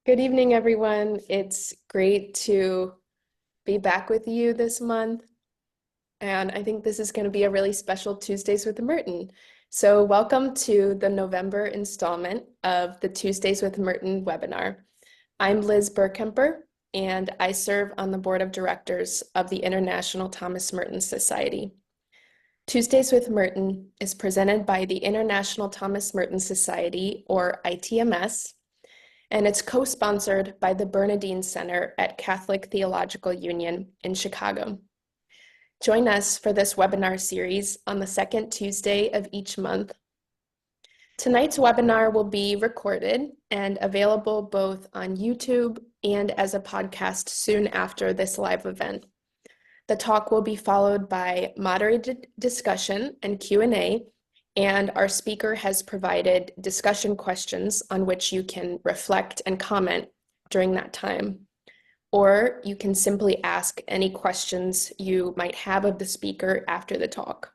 Good evening, everyone. It's great to be back with you this month. And I think this is going to be a really special Tuesdays with Merton. So welcome to the November installment of the Tuesdays with Merton webinar. I'm Liz Burkemper, and I serve on the board of directors of the International Thomas Merton Society. Tuesdays with Merton is presented by the International Thomas Merton Society, or ITMS, and it's co-sponsored by the Bernardin Center at Catholic Theological Union in Chicago. Join us for this webinar series on the second Tuesday of each month. Tonight's webinar will be recorded and available both on YouTube and as a podcast soon after this live event. The talk will be followed by moderated discussion and Q&A, and our speaker has provided discussion questions on which you can reflect and comment during that time. Or you can simply ask any questions you might have of the speaker after the talk.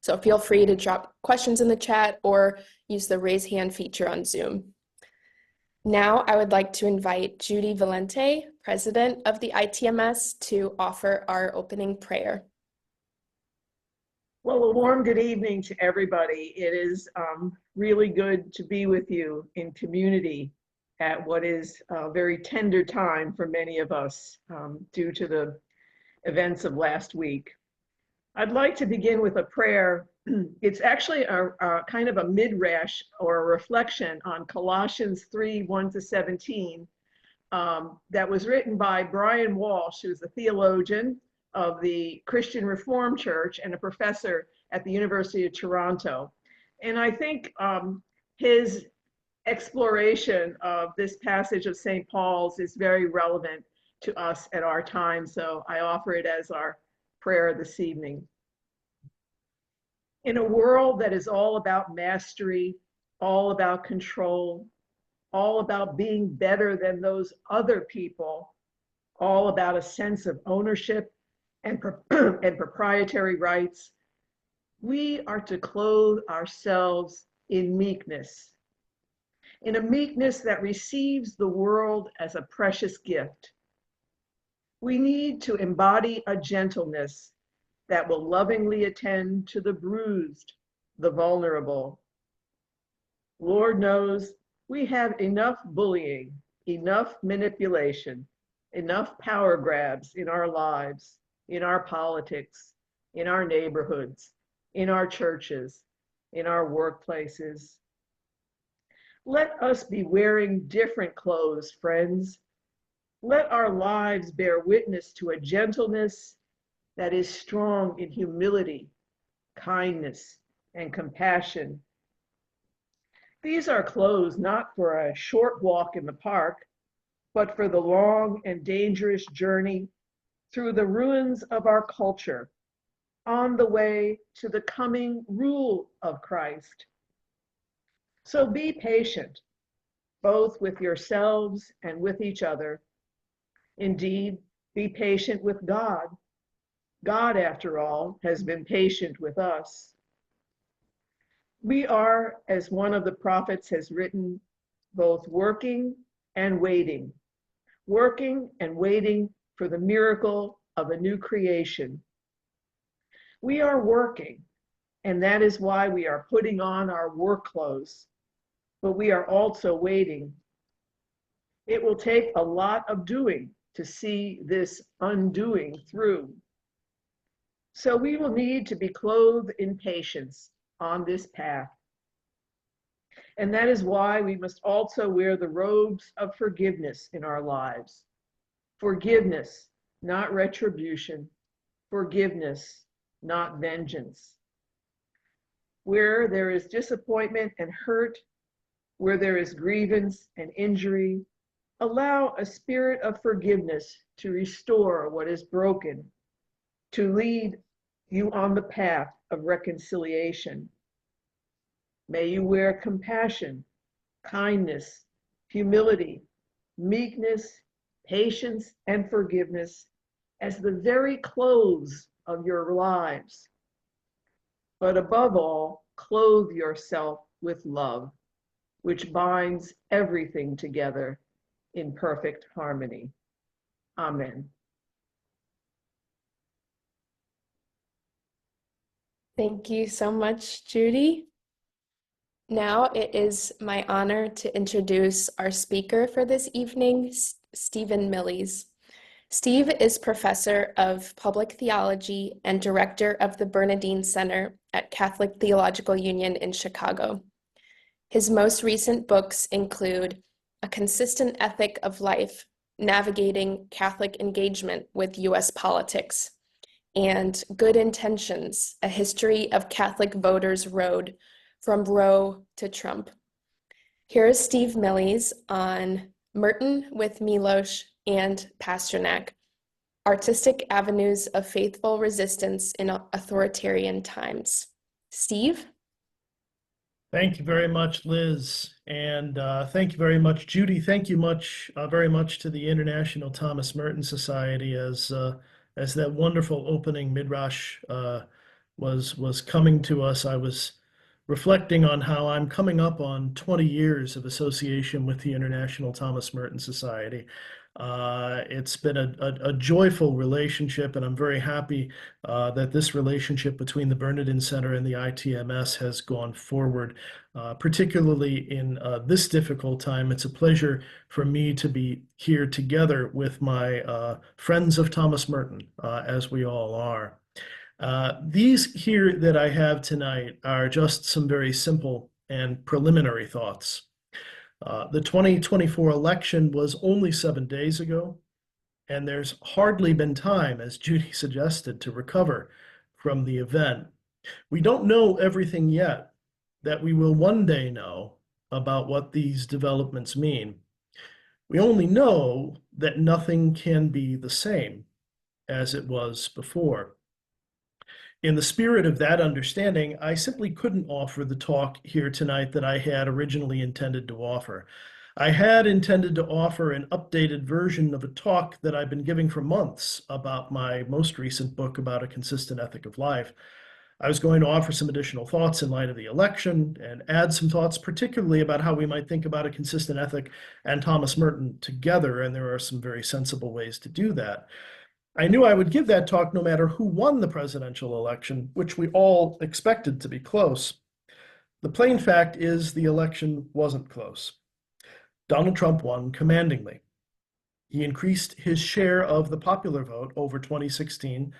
So feel free to drop questions in the chat or use the raise hand feature on Zoom. Now I would like to invite Judy Valente, President of the ITMS, to offer our opening prayer. Well, a warm good evening to everybody. It is really good to be with you in community at what is a very tender time for many of us due to the events of last week. I'd like to begin with a prayer. It's actually a kind of a midrash or a reflection on Colossians 3:1-17 that was written by Brian Walsh, who's a theologian of the Christian Reformed Church and a professor at the University of Toronto. And I think his exploration of this passage of St. Paul's is very relevant to us at our time. So I offer it as our prayer this evening. In a world that is all about mastery, all about control, all about being better than those other people, all about a sense of ownership and proprietary rights, we are to clothe ourselves in meekness, in a meekness that receives the world as a precious gift. We need to embody a gentleness that will lovingly attend to the bruised, the vulnerable. Lord knows we have enough bullying, enough manipulation, enough power grabs in our lives, in our politics, in our neighborhoods, in our churches, in our workplaces. Let us be wearing different clothes, friends. Let our lives bear witness to a gentleness that is strong in humility, kindness, and compassion. These are clothes not for a short walk in the park, but for the long and dangerous journey through the ruins of our culture, on the way to the coming rule of Christ. So be patient, both with yourselves and with each other. Indeed, be patient with God. God, after all, has been patient with us. We are, as one of the prophets has written, both working and waiting for the miracle of a new creation. We are working, and that is why we are putting on our work clothes, but we are also waiting. It will take a lot of doing to see this undoing through. So we will need to be clothed in patience on this path. And that is why we must also wear the robes of forgiveness in our lives. Forgiveness, not retribution. Forgiveness, not vengeance. Where there is disappointment and hurt, where there is grievance and injury, allow a spirit of forgiveness to restore what is broken, to lead you on the path of reconciliation. May you wear compassion, kindness, humility, meekness, patience, and forgiveness as the very clothes of your lives. But above all, clothe yourself with love, which binds everything together in perfect harmony. Amen. Thank you so much, Judy. Now it is my honor to introduce our speaker for this evening, Stephen Millies. Steve is professor of public theology and director of the Bernardin Center at Catholic Theological Union in Chicago. His most recent books include A Consistent Ethic of Life, Navigating Catholic Engagement with U.S. Politics, and Good Intentions, A History of Catholic Voters' Road from Roe to Trump. Here is Steve Millies on Merton with Miłosz and Pasternak, Artistic Avenues of Faithful Resistance in Authoritarian Times. Steve? Thank you very much, Liz, and thank you very much, Judy. Thank you very much to the International Thomas Merton Society as that wonderful opening midrash was coming to us. I was reflecting on how I'm coming up on 20 years of association with the International Thomas Merton Society. It's been a joyful relationship, and I'm very happy that this relationship between the Bernardin Center and the ITMS has gone forward, particularly in this difficult time. It's a pleasure for me to be here together with my friends of Thomas Merton, as we all are. These here that I have tonight are just some very simple and preliminary thoughts. The 2024 election was only 7 days ago, and there's hardly been time, as Judy suggested, to recover from the event. We don't know everything yet that we will one day know about what these developments mean. We only know that nothing can be the same as it was before. In the spirit of that understanding, I simply couldn't offer the talk here tonight that I had originally intended to offer. I had intended to offer an updated version of a talk that I've been giving for months about my most recent book about a consistent ethic of life. I was going to offer some additional thoughts in light of the election and add some thoughts particularly about how we might think about a consistent ethic and Thomas Merton together, and there are some very sensible ways to do that. I knew I would give that talk no matter who won the presidential election, which we all expected to be close. The plain fact is the election wasn't close. Donald Trump won commandingly. He increased his share of the popular vote over 2016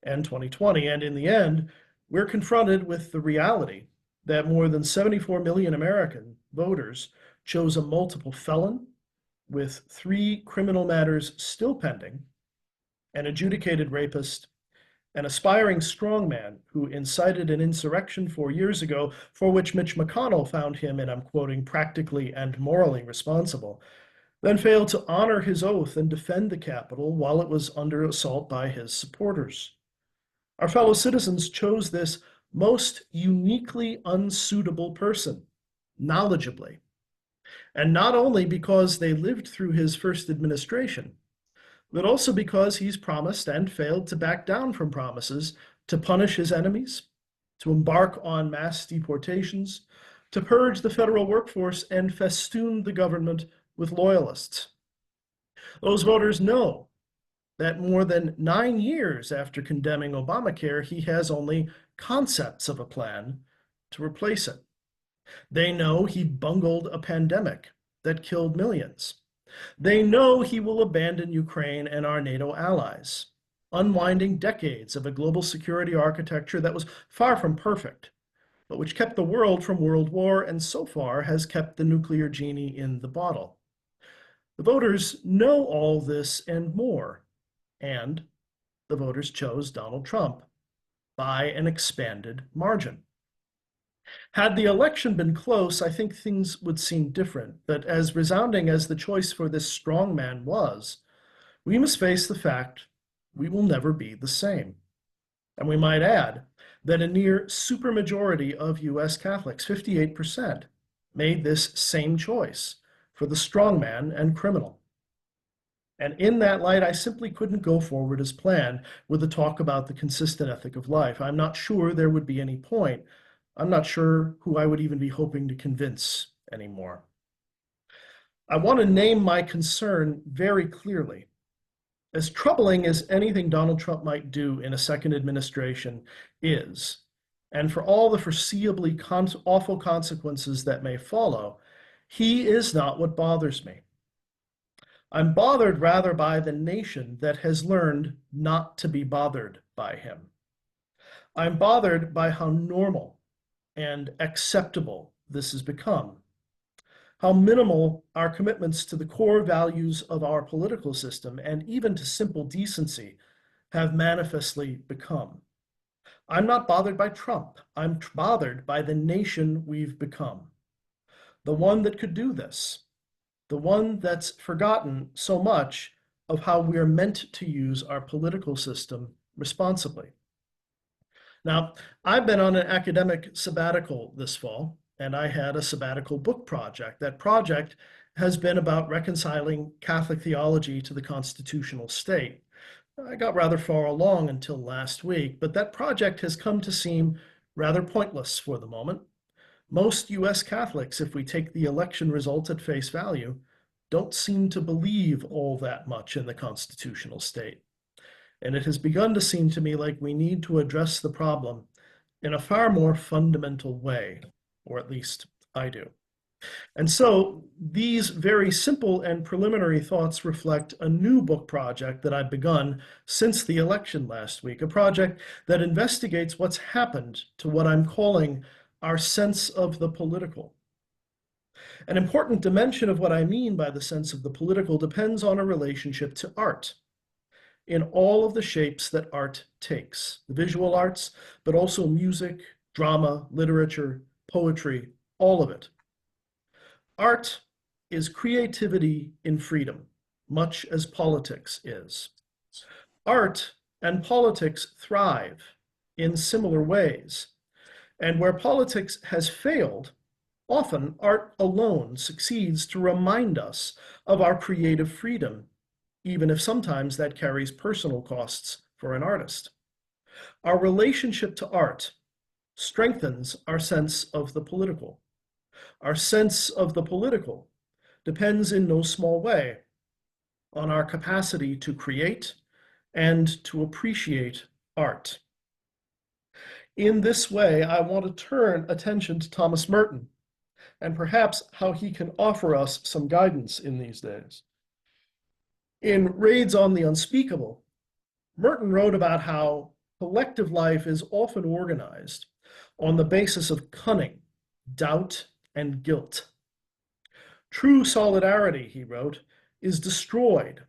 and 2020, and in the end, we're confronted with the reality that more than 74 million American voters chose a multiple felon with 3 criminal matters still pending, an adjudicated rapist, an aspiring strongman who incited an insurrection 4 years ago for which Mitch McConnell found him, and I'm quoting, practically and morally responsible, then failed to honor his oath and defend the Capitol while it was under assault by his supporters. Our fellow citizens chose this most uniquely unsuitable person, knowledgeably, and not only because they lived through his first administration, but also because he's promised and failed to back down from promises to punish his enemies, to embark on mass deportations, to purge the federal workforce and festoon the government with loyalists. Those voters know that more than 9 years after condemning Obamacare, he has only concepts of a plan to replace it. They know he bungled a pandemic that killed millions. They know he will abandon Ukraine and our NATO allies, unwinding decades of a global security architecture that was far from perfect, but which kept the world from world war and so far has kept the nuclear genie in the bottle. The voters know all this and more, and the voters chose Donald Trump by an expanded margin. Had the election been close, I think things would seem different, but as resounding as the choice for this strong man was, we must face the fact we will never be the same. And we might add that a near supermajority of US Catholics, 58%, made this same choice for the strong man and criminal. And in that light, I simply couldn't go forward as planned with a talk about the consistent ethic of life. I'm not sure there would be any point. I'm not sure who I would even be hoping to convince anymore. I want to name my concern very clearly. As troubling as anything Donald Trump might do in a second administration is, and for all the foreseeably awful consequences that may follow, he is not what bothers me. I'm bothered rather by the nation that has learned not to be bothered by him. I'm bothered by how normal and acceptable this has become, how minimal our commitments to the core values of our political system and even to simple decency have manifestly become. I'm not bothered by Trump. I'm bothered by the nation we've become. The one that could do this, the one that's forgotten so much of how we're meant to use our political system responsibly. Now, I've been on an academic sabbatical this fall, and I had a sabbatical book project. That project has been about reconciling Catholic theology to the constitutional state. I got rather far along until last week, but that project has come to seem rather pointless for the moment. Most US Catholics, if we take the election result at face value, don't seem to believe all that much in the constitutional state. And it has begun to seem to me like we need to address the problem in a far more fundamental way, or at least I do. And so these very simple and preliminary thoughts reflect a new book project that I've begun since the election last week, a project that investigates what's happened to what I'm calling our sense of the political. An important dimension of what I mean by the sense of the political depends on a relationship to art, in all of the shapes that art takes, the visual arts, but also music, drama, literature, poetry, all of it. Art is creativity in freedom, much as politics is. Art and politics thrive in similar ways, and where politics has failed, often art alone succeeds to remind us of our creative freedom, even if sometimes that carries personal costs for an artist. Our relationship to art strengthens our sense of the political. Our sense of the political depends in no small way on our capacity to create and to appreciate art. In this way, I want to turn attention to Thomas Merton and perhaps how he can offer us some guidance in these days. In Raids on the Unspeakable, Merton wrote about how collective life is often organized on the basis of cunning, doubt, and guilt. True solidarity, he wrote, is destroyed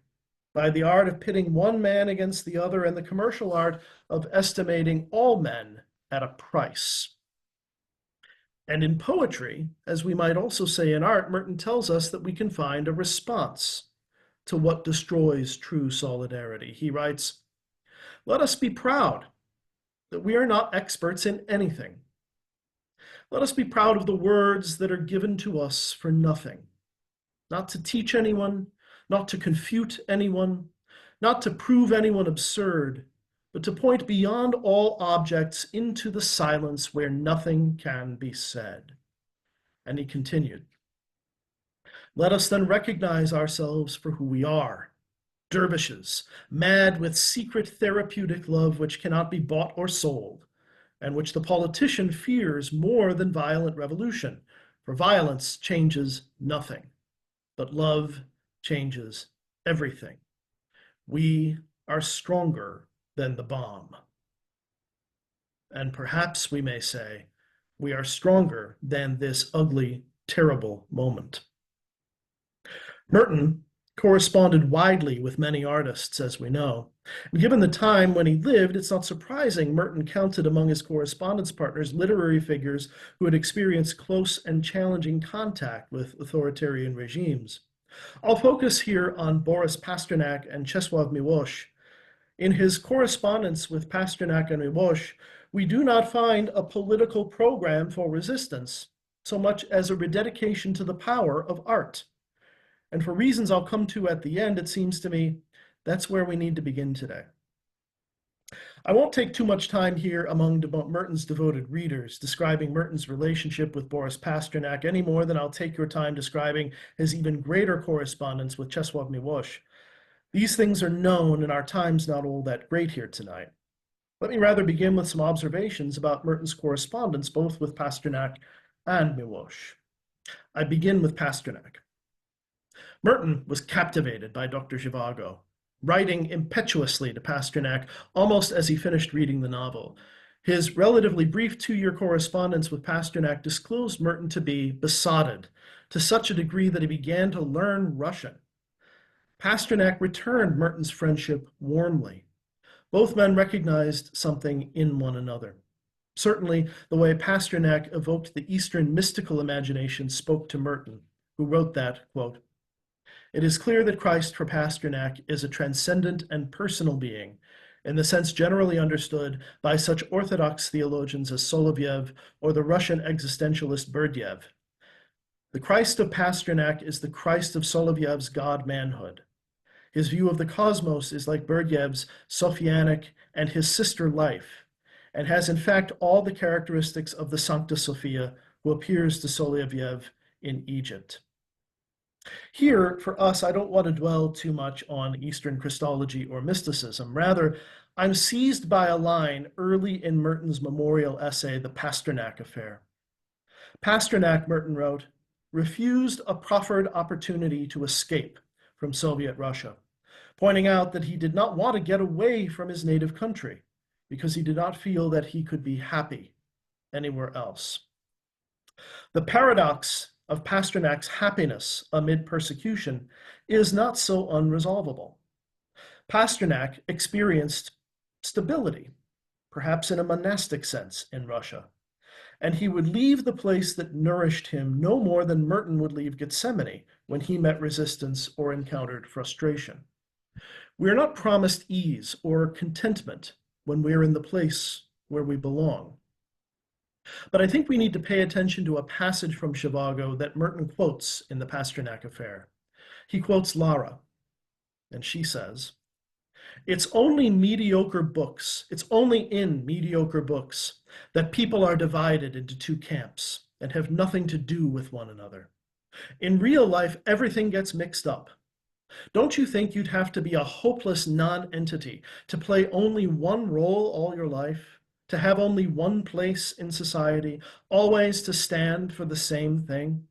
by the art of pitting one man against the other and the commercial art of estimating all men at a price. And in poetry, as we might also say in art, Merton tells us that we can find a response to what destroys true solidarity. He writes, "Let us be proud that we are not experts in anything. Let us be proud of the words that are given to us for nothing, not to teach anyone, not to confute anyone, not to prove anyone absurd, but to point beyond all objects into the silence where nothing can be said." And he continued, "Let us then recognize ourselves for who we are, dervishes, mad with secret therapeutic love which cannot be bought or sold, and which the politician fears more than violent revolution, for violence changes nothing, but love changes everything. We are stronger than the bomb." And perhaps we may say, we are stronger than this ugly, terrible moment. Merton corresponded widely with many artists, as we know. And given the time when he lived, it's not surprising Merton counted among his correspondence partners literary figures who had experienced close and challenging contact with authoritarian regimes. I'll focus here on Boris Pasternak and Czesław Miłosz. In his correspondence with Pasternak and Miłosz, we do not find a political program for resistance so much as a rededication to the power of art. And for reasons I'll come to at the end, it seems to me that's where we need to begin today. I won't take too much time here among Merton's devoted readers describing Merton's relationship with Boris Pasternak any more than I'll take your time describing his even greater correspondence with Czesław Miłosz. These things are known, and our time's not all that great here tonight. Let me rather begin with some observations about Merton's correspondence both with Pasternak and Miłosz. I begin with Pasternak. Merton was captivated by Dr. Zhivago, writing impetuously to Pasternak almost as he finished reading the novel. His relatively brief 2-year correspondence with Pasternak disclosed Merton to be besotted to such a degree that he began to learn Russian. Pasternak returned Merton's friendship warmly. Both men recognized something in one another. Certainly, the way Pasternak evoked the Eastern mystical imagination spoke to Merton, who wrote that, quote, "It is clear that Christ for Pasternak is a transcendent and personal being, in the sense generally understood by such Orthodox theologians as Solovyev or the Russian existentialist Berdyev. The Christ of Pasternak is the Christ of Solovyev's God-manhood. His view of the cosmos is like Berdyev's Sophianic and his sister life, and has in fact all the characteristics of the Sancta Sophia who appears to Solovyev in Egypt." Here, for us, I don't want to dwell too much on Eastern Christology or mysticism. Rather, I'm seized by a line early in Merton's memorial essay, The Pasternak Affair. Pasternak, Merton wrote, refused a proffered opportunity to escape from Soviet Russia, pointing out that he did not want to get away from his native country because he did not feel that he could be happy anywhere else. The paradox of Pasternak's happiness amid persecution is not so unresolvable. Pasternak experienced stability, perhaps in a monastic sense, in Russia, and he would leave the place that nourished him no more than Merton would leave Gethsemane when he met resistance or encountered frustration. We are not promised ease or contentment when we are in the place where we belong. But I think we need to pay attention to a passage from Zhivago that Merton quotes in the Pasternak Affair. He quotes Lara, and she says, it's only in mediocre books that people are divided into two camps and have nothing to do with one another. In real life, everything gets mixed up. Don't you think you'd have to be a hopeless non-entity to play only one role all your life, to have only one place in society, always to stand for the same thing?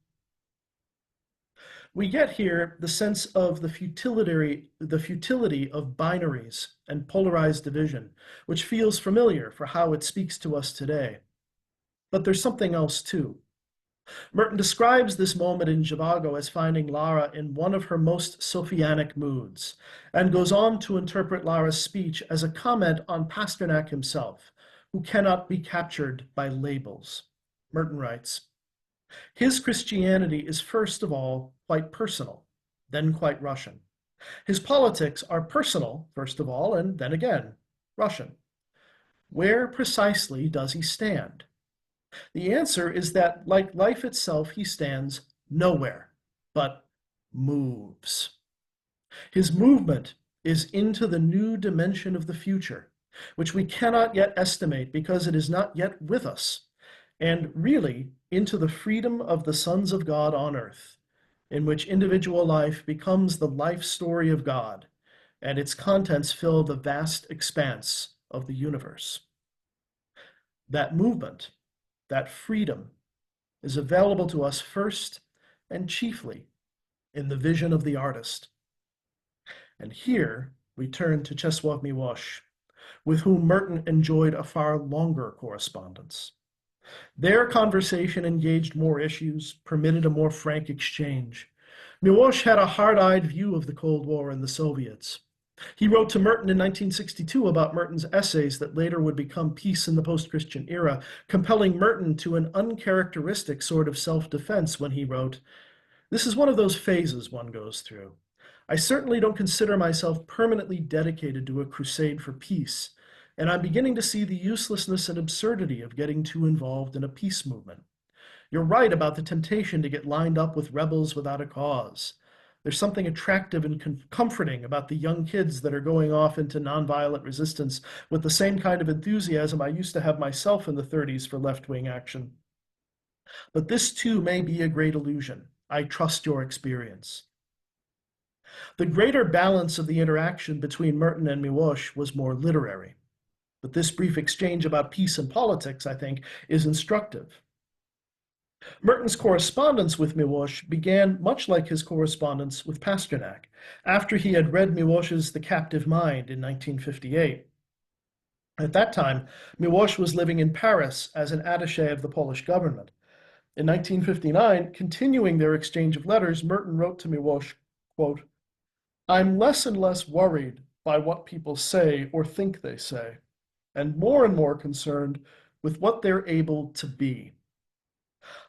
We get here the sense of the futility of binaries and polarized division, which feels familiar for how it speaks to us today. But there's something else too. Merton describes this moment in Zhivago as finding Lara in one of her most Sophianic moods, and goes on to interpret Lara's speech as a comment on Pasternak himself, who cannot be captured by labels. Merton writes, his Christianity is first of all quite personal, then quite Russian. His politics are personal, first of all, and then again, Russian. Where precisely does he stand? The answer is that, like life itself, he stands nowhere, but moves. His movement is into the new dimension of the future, which we cannot yet estimate because it is not yet with us, and really into the freedom of the sons of God on earth, in which individual life becomes the life story of God, and its contents fill the vast expanse of the universe. That movement, that freedom, is available to us first and chiefly in the vision of the artist. And here we turn to Czesław Miłosz, with whom Merton enjoyed a far longer correspondence. Their conversation engaged more issues, permitted a more frank exchange. Miłosz had a hard-eyed view of the Cold War and the Soviets. He wrote to Merton in 1962 about Merton's essays that later would become Peace in the Post-Christian Era, compelling Merton to an uncharacteristic sort of self-defense when he wrote, "This is one of those phases one goes through. I certainly don't consider myself permanently dedicated to a crusade for peace, and I'm beginning to see the uselessness and absurdity of getting too involved in a peace movement. You're right about the temptation to get lined up with rebels without a cause. There's something attractive and comforting about the young kids that are going off into nonviolent resistance with the same kind of enthusiasm I used to have myself in the 30s for left-wing action. But this too may be a great illusion. I trust your experience. The greater balance of the interaction between Merton and Miłosz was more literary. But this brief exchange about peace and politics, I think, is instructive. Merton's correspondence with Miłosz began much like his correspondence with Pasternak, after he had read Miłosz's The Captive Mind in 1958. At that time, Miłosz was living in Paris as an attaché of the Polish government. In 1959, continuing their exchange of letters, Merton wrote to Miłosz, quote, "I'm less and less worried by what people say or think they say, and more concerned with what they're able to be.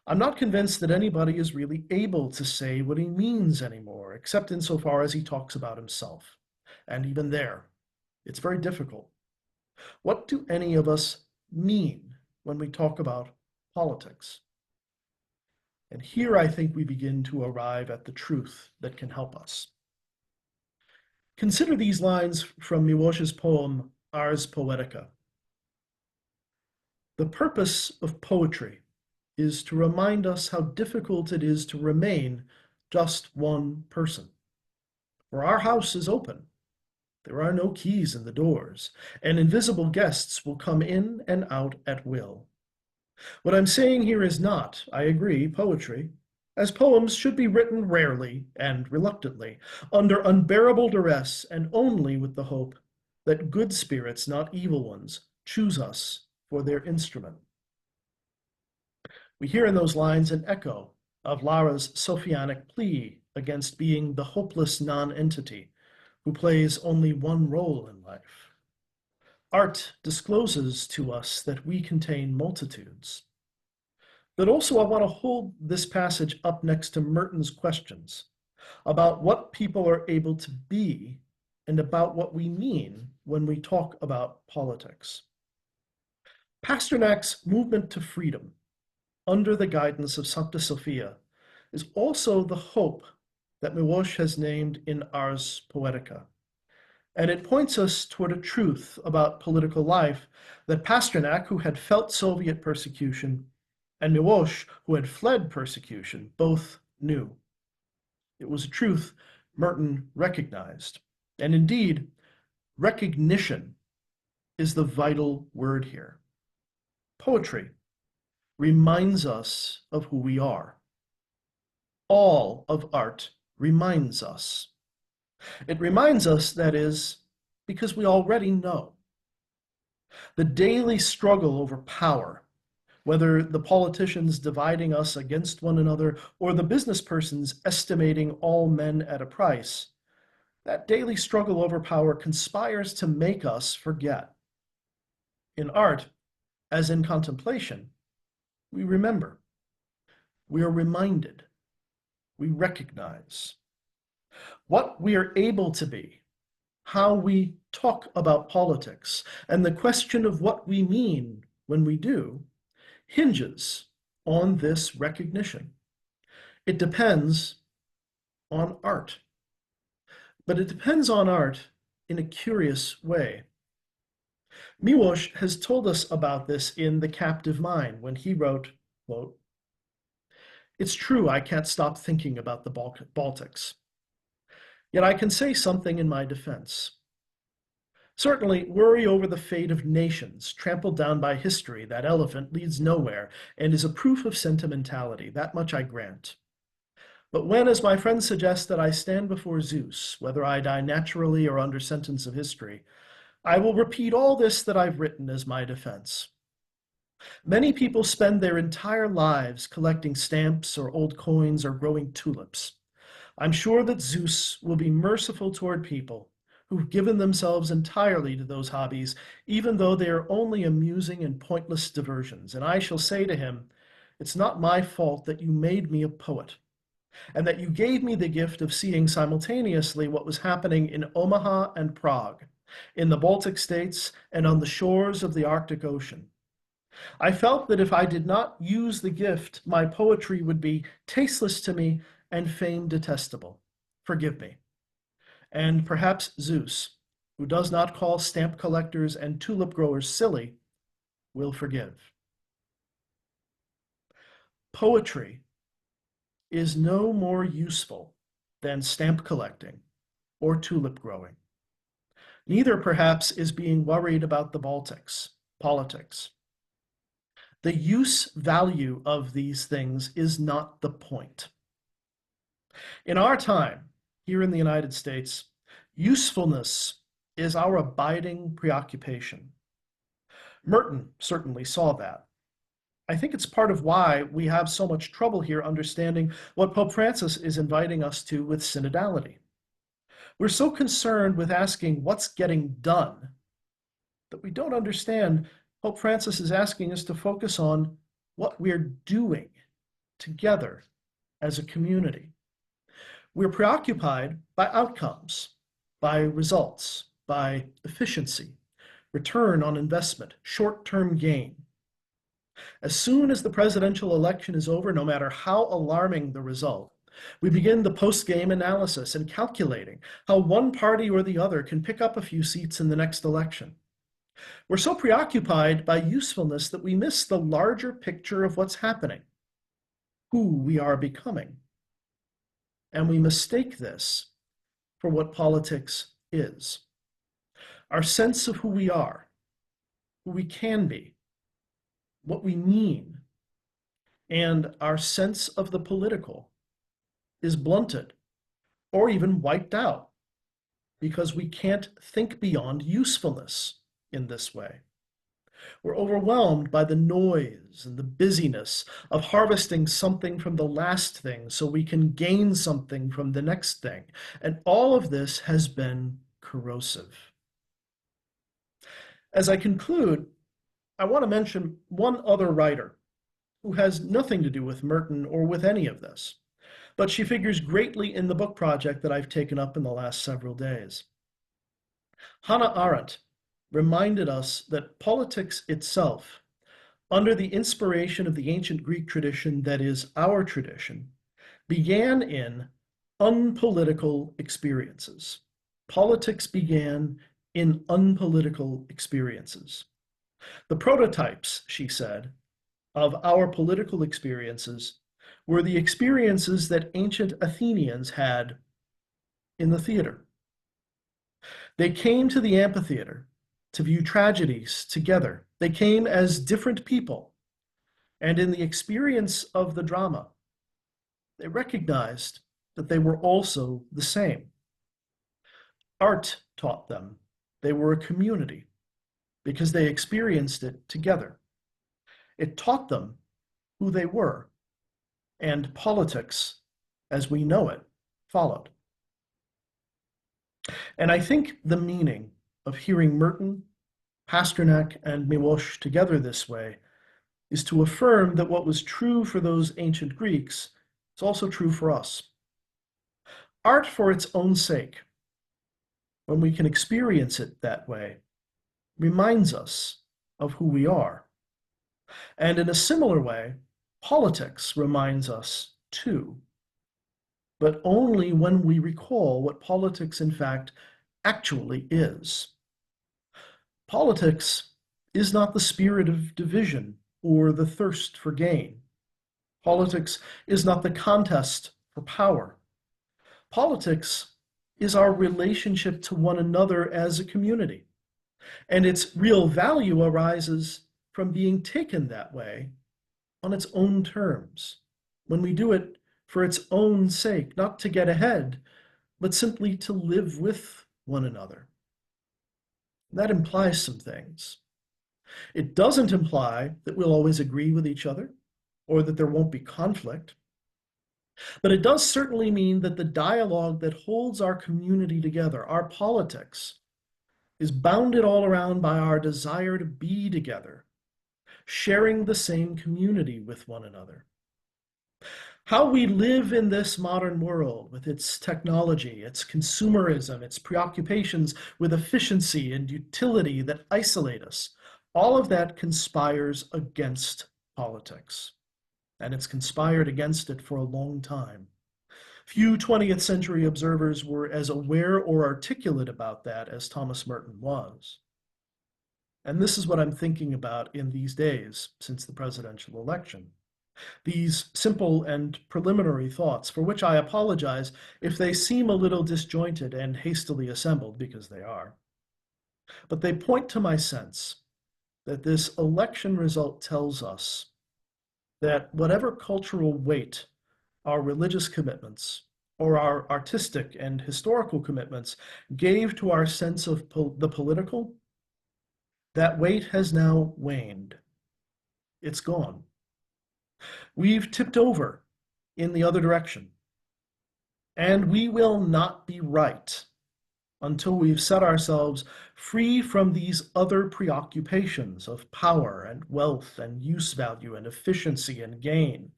I'm not convinced that anybody is really able to say what he means anymore, except insofar as he talks about himself. And even there, it's very difficult. What do any of us mean when we talk about politics?" And here I think we begin to arrive at the truth that can help us. Consider these lines from Miłosz's poem, Ars Poetica. The purpose of poetry is to remind us how difficult it is to remain just one person. For our house is open. There are no keys in the doors, and invisible guests will come in and out at will. What I'm saying here is not, I agree, poetry, as poems should be written rarely and reluctantly, under unbearable duress, and only with the hope that good spirits, not evil ones, choose us for their instrument. We hear in those lines an echo of Lara's Sophianic plea against being the hopeless non-entity who plays only one role in life. Art discloses to us that we contain multitudes. But also I want to hold this passage up next to Merton's questions about what people are able to be and about what we mean when we talk about politics. Pasternak's movement to freedom under the guidance of Sancta Sophia is also the hope that Miłosz has named in Ars Poetica. And it points us toward a truth about political life that Pasternak, who had felt Soviet persecution, and Miłosz, who had fled persecution, both knew. It was a truth Merton recognized. And indeed, recognition is the vital word here. Poetry reminds us of who we are. All of art reminds us. It reminds us, that is, because we already know. The daily struggle over power, whether the politicians dividing us against one another or the business persons estimating all men at a price, that daily struggle over power conspires to make us forget. In art, as in contemplation, we remember. We are reminded. We recognize. What we are able to be, how we talk about politics, and the question of what we mean when we do, hinges on this recognition. It depends on art. But it depends on art in a curious way. Miłosz has told us about this in The Captive Mind when he wrote, quote, "It's true I can't stop thinking about the Baltics. Yet I can say something in my defense. Certainly, worry over the fate of nations trampled down by history, that elephant, leads nowhere and is a proof of sentimentality. That much I grant. But when, as my friends suggest, that I stand before Zeus, whether I die naturally or under sentence of history, I will repeat all this that I've written as my defense. Many people spend their entire lives collecting stamps or old coins or growing tulips. I'm sure that Zeus will be merciful toward people who've given themselves entirely to those hobbies, even though they are only amusing and pointless diversions. And I shall say to him, it's not my fault that you made me a poet, and that you gave me the gift of seeing simultaneously what was happening in Omaha and Prague, in the Baltic states, and on the shores of the Arctic Ocean. I felt that if I did not use the gift, my poetry would be tasteless to me and fame detestable. forgive me. And perhaps Zeus, who does not call stamp collectors and tulip growers silly, will forgive. Poetry is no more useful than stamp collecting or tulip growing. Neither, perhaps, is being worried about the Baltics, politics. The use value of these things is not the point. In our time, here in the United States, usefulness is our abiding preoccupation. Merton certainly saw that. I think it's part of why we have so much trouble here understanding what Pope Francis is inviting us to with synodality. We're so concerned with asking what's getting done that we don't understand Pope Francis is asking us to focus on what we're doing together as a community. We're preoccupied by outcomes, by results, by efficiency, return on investment, short-term gain. As soon as the presidential election is over, no matter how alarming the result, we begin the post-game analysis and calculating how one party or the other can pick up a few seats in the next election. We're so preoccupied by usefulness that we miss the larger picture of what's happening, who we are becoming. And we mistake this for what politics is. Our sense of who we are, who we can be, what we mean, and our sense of the political is blunted or even wiped out because we can't think beyond usefulness in this way. We're overwhelmed by the noise and the busyness of harvesting something from the last thing so we can gain something from the next thing. And all of this has been corrosive. As I conclude, I want to mention one other writer who has nothing to do with Merton or with any of this, but she figures greatly in the book project that I've taken up in the last several days. Hannah Arendt reminded us that politics itself, under the inspiration of the ancient Greek tradition that is our tradition, began in unpolitical experiences. Politics began in unpolitical experiences. The prototypes, she said, of our political experiences were the experiences that ancient Athenians had in the theater. They came to the amphitheater to view tragedies together. They came as different people, and in the experience of the drama, they recognized that they were also the same. Art taught them they were a community because they experienced it together. It taught them who they were, and politics, as we know it, followed. And I think the meaning of hearing Merton, Pasternak, and Miłosz together this way is to affirm that what was true for those ancient Greeks is also true for us. Art for its own sake, when we can experience it that way, reminds us of who we are. And in a similar way, politics reminds us too, but only when we recall what politics in fact actually is. Politics is not the spirit of division or the thirst for gain. Politics is not the contest for power. Politics is our relationship to one another as a community, and its real value arises from being taken that way on its own terms, when we do it for its own sake, not to get ahead, but simply to live with one another. That implies some things. It doesn't imply that we'll always agree with each other or that there won't be conflict, but it does certainly mean that the dialogue that holds our community together, our politics, is bounded all around by our desire to be together, sharing the same community with one another. How we live in this modern world with its technology, its consumerism, its preoccupations with efficiency and utility that isolate us, all of that conspires against politics. And it's conspired against it for a long time. Few 20th century observers were as aware or articulate about that as Thomas Merton was. And this is what I'm thinking about in these days since the presidential election. These simple and preliminary thoughts, for which I apologize if they seem a little disjointed and hastily assembled, because they are. But they point to my sense that this election result tells us that whatever cultural weight our religious commitments or our artistic and historical commitments gave to our sense of the political, that weight has now waned. It's gone. We've tipped over in the other direction. And we will not be right until we've set ourselves free from these other preoccupations of power and wealth and use value and efficiency and gain,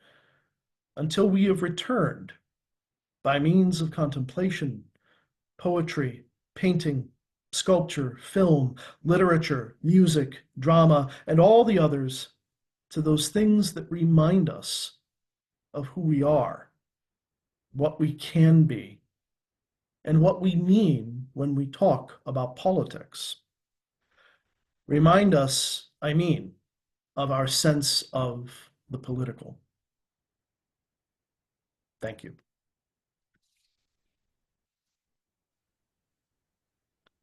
until we have returned by means of contemplation, poetry, painting, sculpture, film, literature, music, drama, and all the others to those things that remind us of who we are, what we can be, and what we mean when we talk about politics. Remind us, I mean, of our sense of the political. Thank you.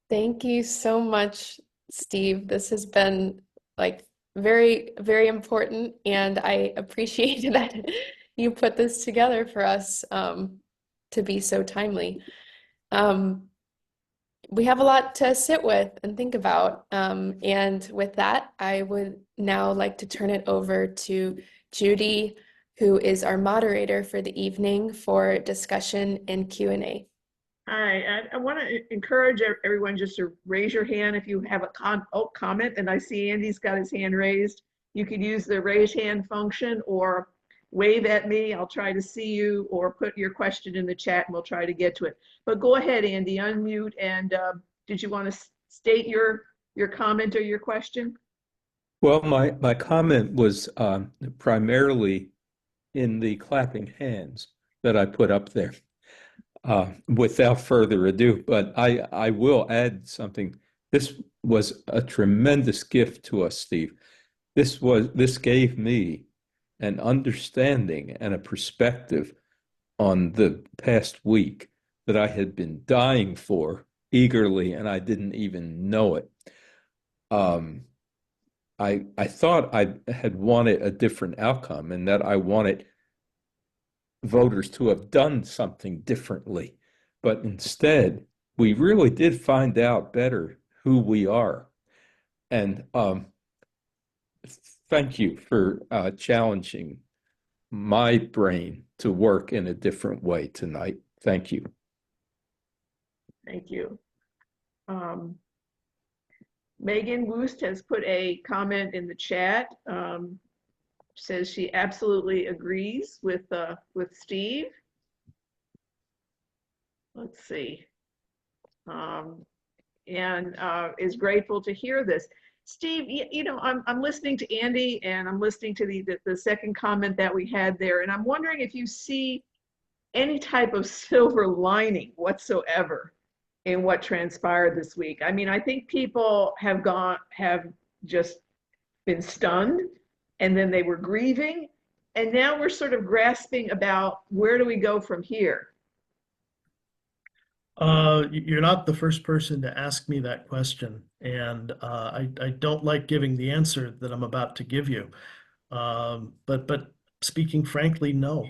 Thank you so much, Steve. This has been like very, very important, and I appreciate that you put this together for us to be so timely. We have a lot to sit with and think about. And with that, I would now like to turn it over to Judy, who is our moderator for the evening for discussion and Q&A. Hi, I want to encourage everyone just to raise your hand if you have a comment, and I see Andy's got his hand raised. You could use the raise hand function or wave at me. I'll try to see you, or put your question in the chat and we'll try to get to it. But go ahead, Andy, unmute. And did you want to state your comment or your question? Well, my comment was primarily in the clapping hands that I put up there. Without further ado, but I will add something. This was a tremendous gift to us, Steve. This gave me an understanding and a perspective on the past week that I had been dying for eagerly, and I didn't even know it. I thought I had wanted a different outcome, and that I wanted voters to have done something differently. But instead, we really did find out better who we are. And thank you for challenging my brain to work in a different way tonight. Thank you. Thank you. Megan Woost has put a comment in the chat. Says she absolutely agrees with Steve. Let's see. And is grateful to hear this. Steve, you know, I'm listening to Andy, and I'm listening to the second comment that we had there, and I'm wondering if you see any type of silver lining whatsoever in what transpired this week. I mean, I think people have just been stunned, and then they were grieving, and now we're sort of grasping about where do we go from here? You're not the first person to ask me that question, and I don't like giving the answer that I'm about to give you. But speaking frankly, no.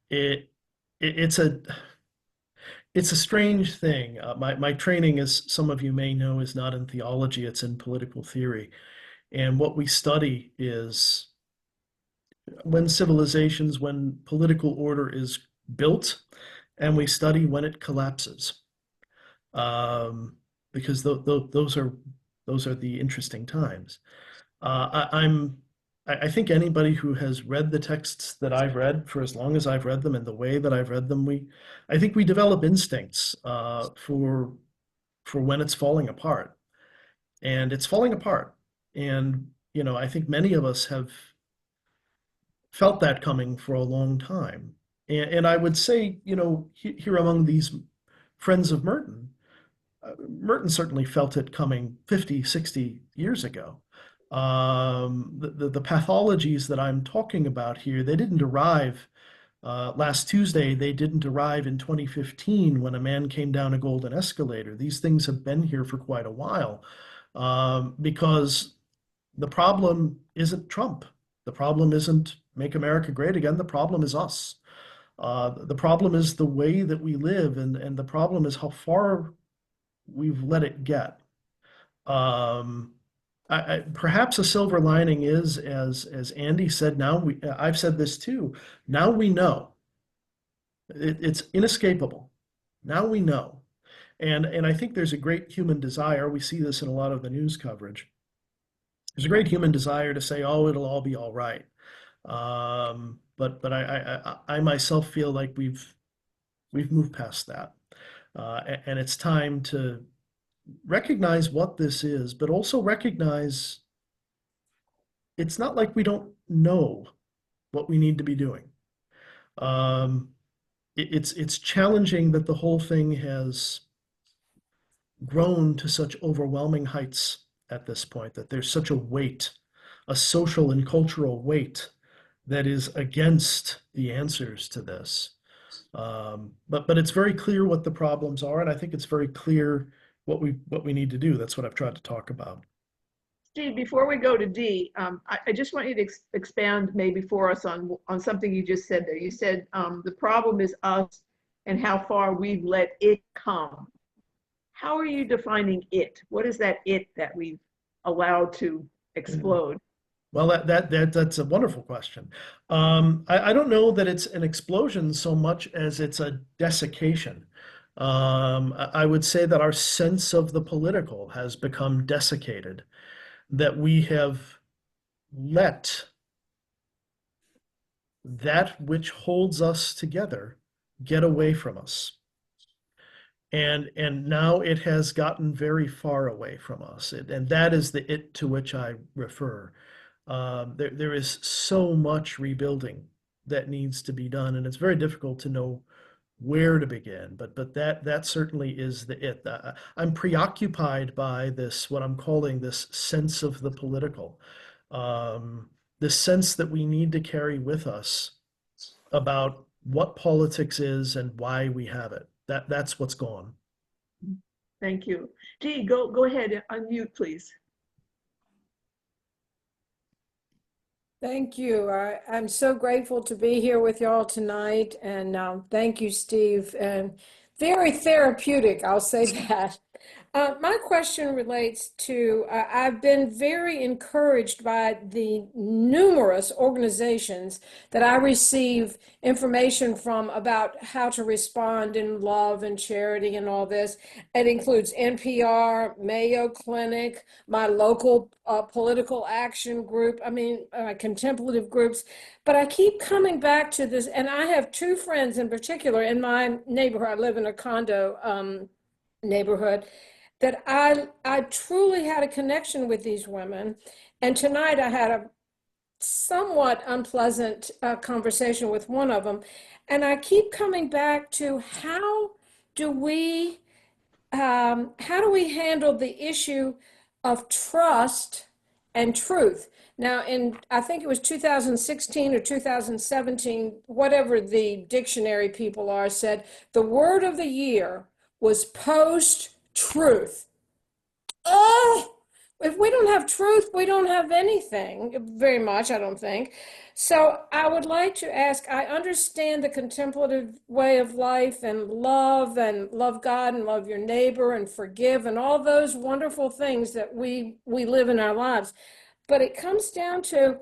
It's a strange thing. My training, as some of you may know, is not in theology, it's in political theory. And what we study is when political order is built, and we study when it collapses, because those are the interesting times. I think anybody who has read the texts that I've read for as long as I've read them and the way that I've read them, I think we develop instincts for when it's falling apart, and it's falling apart. And I think many of us have felt that coming for a long time. And I would say, here among these friends of Merton, Merton certainly felt it coming 50, 60 years ago. The pathologies that I'm talking about here, they didn't arrive last Tuesday. They didn't arrive in 2015 when a man came down a golden escalator. These things have been here for quite a while because the problem isn't Trump. The problem isn't make America great again. The problem is us. The problem is the way that we live, and the problem is how far we've let it get. Perhaps a silver lining is, as Andy said, I've said this too, now we know. It's inescapable. Now we know. And I think there's a great human desire. We see this in a lot of the news coverage. There's a great human desire to say, oh, it'll all be all right. But I myself feel like we've moved past that. And it's time to recognize what this is, but also recognize it's not like we don't know what we need to be doing. It's challenging that the whole thing has grown to such overwhelming heights at this point, that there's such a weight, a social and cultural weight that is against the answers to this. But it's very clear what the problems are, and I think it's very clear what we need to do. That's what I've tried to talk about. Steve, before we go to D, I just want you to expand maybe for us on something you just said there. You said the problem is us and how far we've let it come. How are you defining it? What is that it that we've allowed to explode? Well, that's a wonderful question. I don't know that it's an explosion so much as it's a desiccation. I would say that our sense of the political has become desiccated, that we have let that which holds us together get away from us. And now it has gotten very far away from us. And that is the it to which I refer. There is so much rebuilding that needs to be done, and it's very difficult to know where to begin, but that certainly is the it. I'm preoccupied by this, what I'm calling this sense of the political, this sense that we need to carry with us about what politics is and why we have it. That's what's gone. Thank you. Dee, go ahead, unmute, please. Thank you. I'm so grateful to be here with y'all tonight, and thank you, Steve. And very therapeutic, I'll say that. My question relates to, I've been very encouraged by the numerous organizations that I receive information from about how to respond in love and charity and all this. It includes NPR, Mayo Clinic, my local political action group, contemplative groups. But I keep coming back to this, and I have two friends in particular in my neighborhood. I live in a condo neighborhood, that I truly had a connection with these women. And tonight I had a somewhat unpleasant conversation with one of them. And I keep coming back to how do we handle the issue of trust and truth? Now, I think it was 2016 or 2017, whatever the dictionary people are, said the word of the year was post-truth. Oh, if we don't have truth, we don't have anything very much, I don't think. So I would like to ask, I understand the contemplative way of life and love God and love your neighbor and forgive and all those wonderful things that we live in our lives. But it comes down to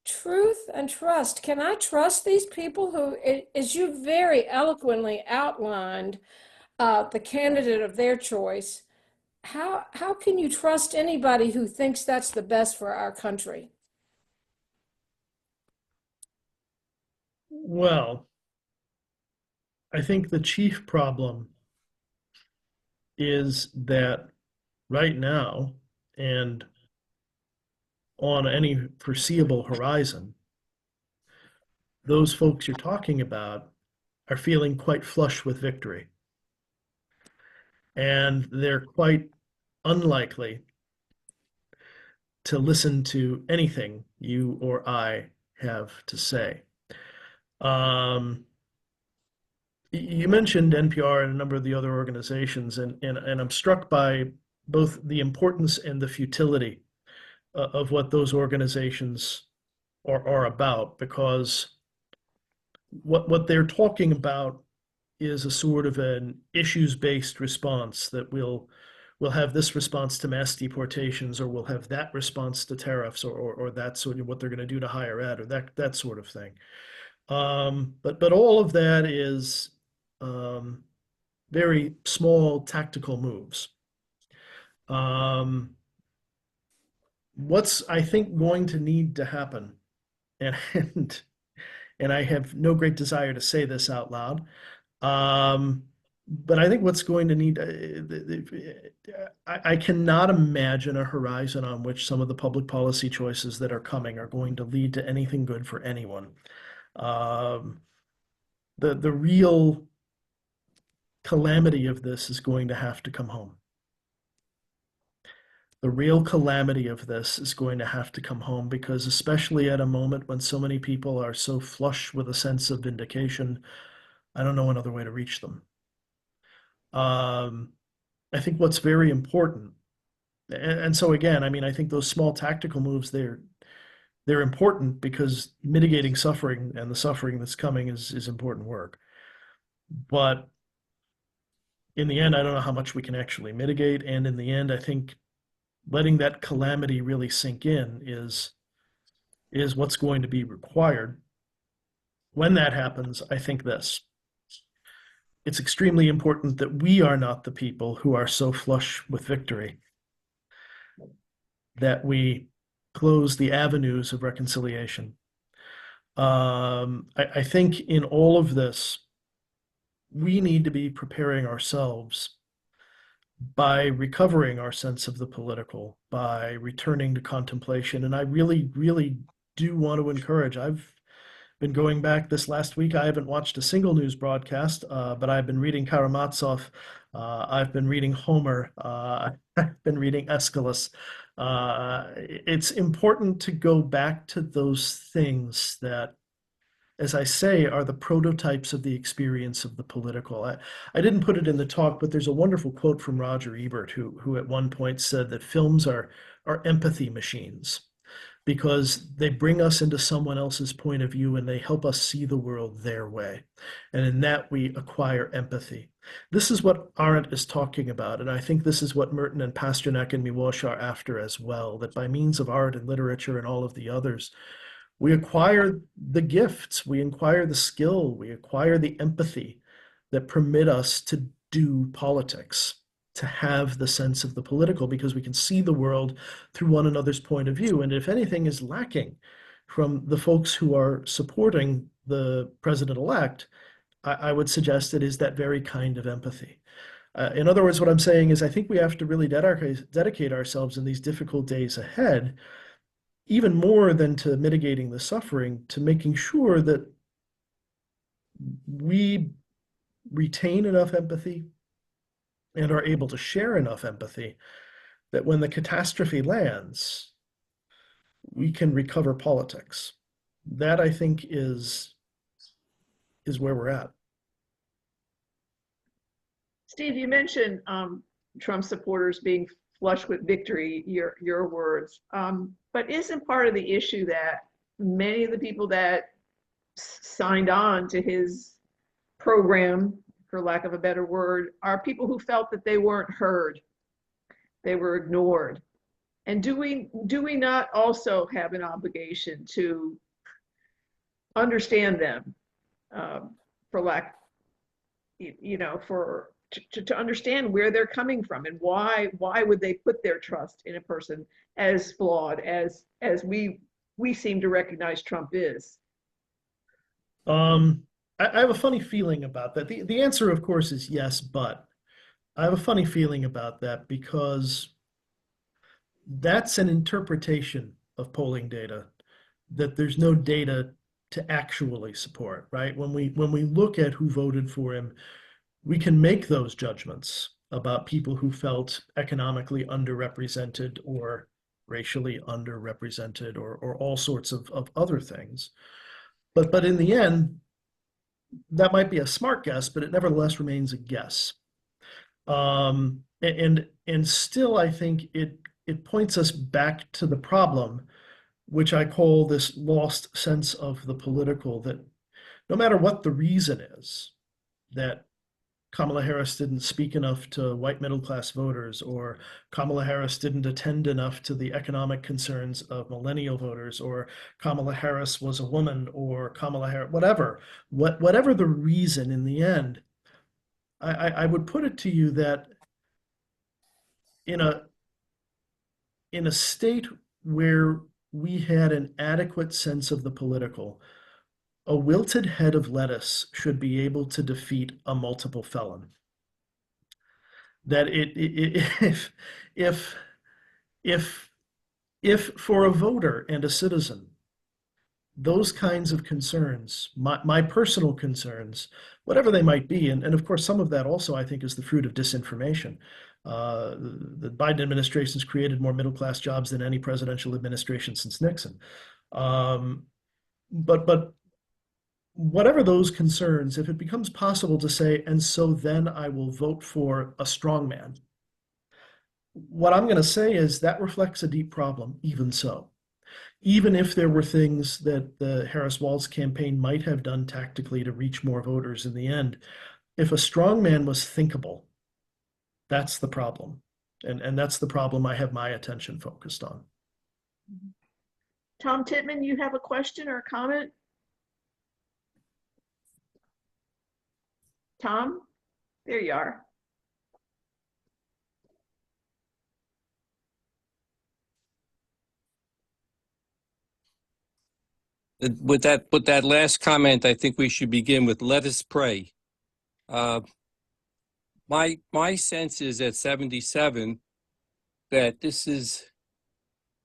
truth and trust. Can I trust these people who, as you very eloquently outlined, the candidate of their choice? How can you trust anybody who thinks that's the best for our country? Well, I think the chief problem is that right now and on any foreseeable horizon, those folks you're talking about are feeling quite flush with victory. And they're quite unlikely to listen to anything you or I have to say. You mentioned NPR and a number of the other organizations, and I'm struck by both the importance and the futility of what those organizations are about, because what they're talking about is a sort of an issues-based response, that we'll have this response to mass deportations, or we'll have that response to tariffs, or that's sort of what they're going to do to higher ed, or that sort of thing. But all of that is very small tactical moves. What's, I think, going to need to happen, and I have no great desire to say this out loud, but I think what's going to need, I cannot imagine a horizon on which some of the public policy choices that are coming are going to lead to anything good for anyone. The real calamity of this is going to have to come home. The real calamity of this is going to have to come home, because especially at a moment when so many people are so flush with a sense of vindication, I don't know another way to reach them. I think what's very important, and so again, I mean, I think those small tactical moves, they're important because mitigating suffering and the suffering that's coming is important work. But in the end, I don't know how much we can actually mitigate. And in the end, I think letting that calamity really sink in is what's going to be required. When that happens, I think this: it's extremely important that we are not the people who are so flush with victory that we close the avenues of reconciliation. I think in all of this, we need to be preparing ourselves by recovering our sense of the political, by returning to contemplation. And I really, really do want to encourage. I've been going back this last week. I haven't watched a single news broadcast, but I've been reading Karamazov. I've been reading Homer. I've been reading Aeschylus. It's important to go back to those things that, as I say, are the prototypes of the experience of the political. I didn't put it in the talk, but there's a wonderful quote from Roger Ebert, who at one point said that films are empathy machines, because they bring us into someone else's point of view and they help us see the world their way. And in that, we acquire empathy. This is what Arendt is talking about, and I think this is what Merton and Pasternak and Miłosz are after as well, that by means of art and literature and all of the others, we acquire the gifts, we acquire the skill, we acquire the empathy that permit us to do politics, to have the sense of the political, because we can see the world through one another's point of view. And if anything is lacking from the folks who are supporting the president-elect, I would suggest it is that very kind of empathy. In other words, what I'm saying is I think we have to really dedicate ourselves in these difficult days ahead, even more than to mitigating the suffering, to making sure that we retain enough empathy and are able to share enough empathy that when the catastrophe lands, we can recover politics. That, I think, is where we're at. Steve, you mentioned Trump supporters being flush with victory, your words. But isn't part of the issue that many of the people that signed on to his program, for lack of a better word, are people who felt that they weren't heard, they were ignored? And do we not also have an obligation to understand them, for lack, to understand where they're coming from and why would they put their trust in a person as flawed as we seem to recognize Trump is? I have a funny feeling about that. The answer, of course, is yes, but I have a funny feeling about that because that's an interpretation of polling data, that there's no data to actually support, right? When we look at who voted for him, we can make those judgments about people who felt economically underrepresented or racially underrepresented or all sorts of other things. But in the end, that might be a smart guess, but it nevertheless remains a guess. And still, I think it points us back to the problem, which I call this lost sense of the political, that no matter what the reason is, that Kamala Harris didn't speak enough to white middle class voters, or Kamala Harris didn't attend enough to the economic concerns of millennial voters, or Kamala Harris was a woman, or Kamala Harris, whatever the reason in the end, I would put it to you that in a state where we had an adequate sense of the political, a wilted head of lettuce should be able to defeat a multiple felon. That if for a voter and a citizen, those kinds of concerns, my personal concerns, whatever they might be, and of course some of that also I think is the fruit of disinformation. The Biden administration's created more middle-class jobs than any presidential administration since Nixon. But whatever those concerns, if it becomes possible to say, and so then I will vote for a strong man, what I'm going to say is that reflects a deep problem, even so. Even if there were things that the Harris-Walz campaign might have done tactically to reach more voters in the end, if a strong man was thinkable, that's the problem. And that's the problem I have my attention focused on. Tom Tittman, you have a question or a comment? Tom, there you are. With that last comment, I think we should begin with let us pray. My sense is at 77 that this is,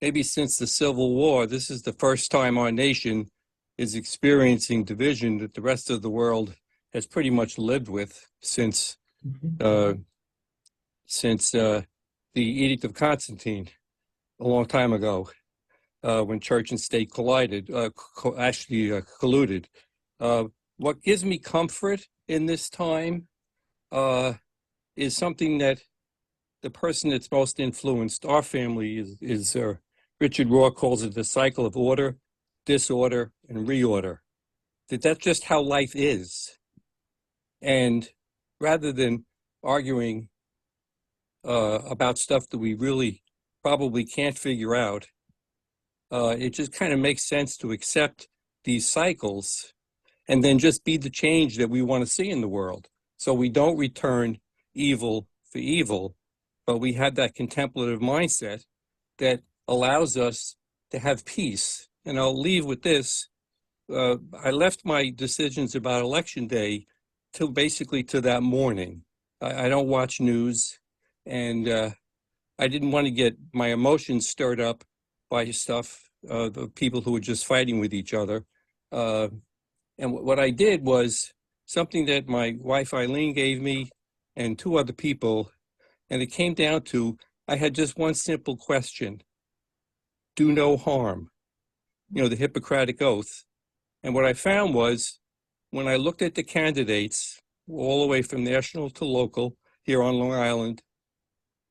maybe since the Civil War, this is the first time our nation is experiencing division that the rest of the world has pretty much lived with since the Edict of Constantine a long time ago, when church and state colluded. What gives me comfort in this time is something that the person that's most influenced our family is Richard Rohr calls it the cycle of order, disorder, and reorder. That's just how life is. And rather than arguing about stuff that we really probably can't figure out, it just kind of makes sense to accept these cycles and then just be the change that we want to see in the world. So we don't return evil for evil, but we have that contemplative mindset that allows us to have peace. And I'll leave with this. I left my decisions about Election Day to that morning. I don't watch news, and I didn't want to get my emotions stirred up by stuff, the people who were just fighting with each other. And what I did was something that my wife Eileen gave me and two other people, and it came down to, I had just one simple question: do no harm. The Hippocratic Oath. And what I found was, when I looked at the candidates, all the way from national to local here on Long Island,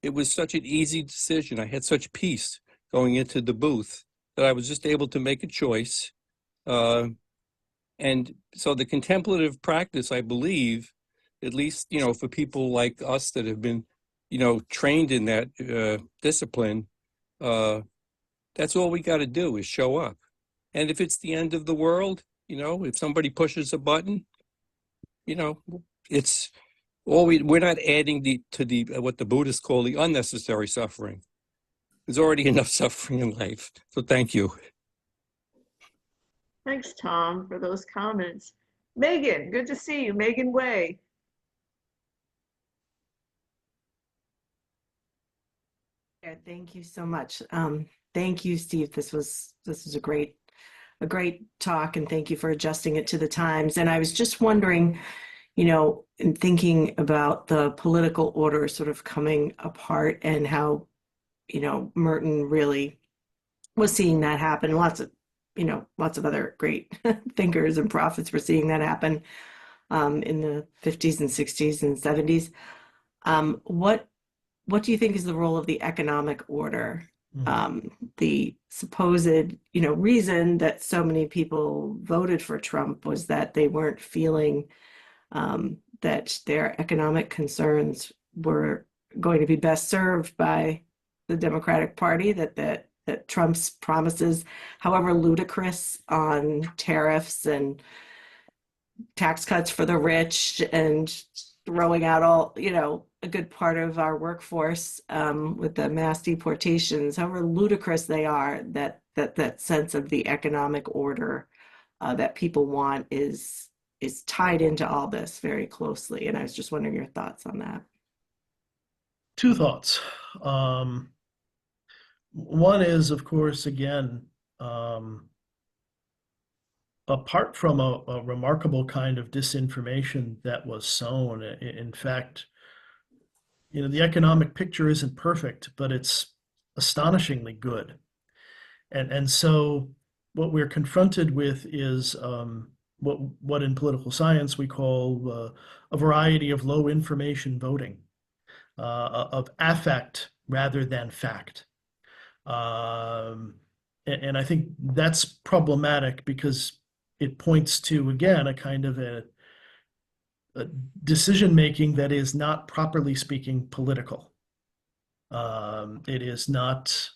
it was such an easy decision. I had such peace going into the booth that I was just able to make a choice. And so the contemplative practice, I believe, at least, for people like us that have been, trained in that discipline, that's all we got to do is show up. And if it's the end of the world, if somebody pushes a button, it's all we're not adding to the what the Buddhists call the unnecessary suffering. There's already enough suffering in life. So thank you. Thanks, Tom, for those comments. Megan, good to see you. Megan Way. Yeah, thank you so much. Thank you, Steve. This was a great a great talk, and thank you for adjusting it to the times. And I was just wondering, in thinking about the political order sort of coming apart and how, Merton really was seeing that happen. Lots of other great thinkers and prophets were seeing that happen in the 50s and 60s and 70s. What do you think is the role of the economic order? The supposed, reason that so many people voted for Trump was that they weren't feeling that their economic concerns were going to be best served by the Democratic Party, that Trump's promises, however ludicrous, on tariffs and tax cuts for the rich and throwing out all, a good part of our workforce with the mass deportations, however ludicrous they are, that sense of the economic order that people want is tied into all this very closely. And I was just wondering your thoughts on that. Two thoughts. One is, of course, again, apart from a remarkable kind of disinformation that was sown, in fact, the economic picture isn't perfect, but it's astonishingly good. And so what we're confronted with is what in political science we call a variety of low information voting, of affect rather than fact. And I think that's problematic because it points to, again, a kind of a decision-making that is not, properly speaking, political. It is not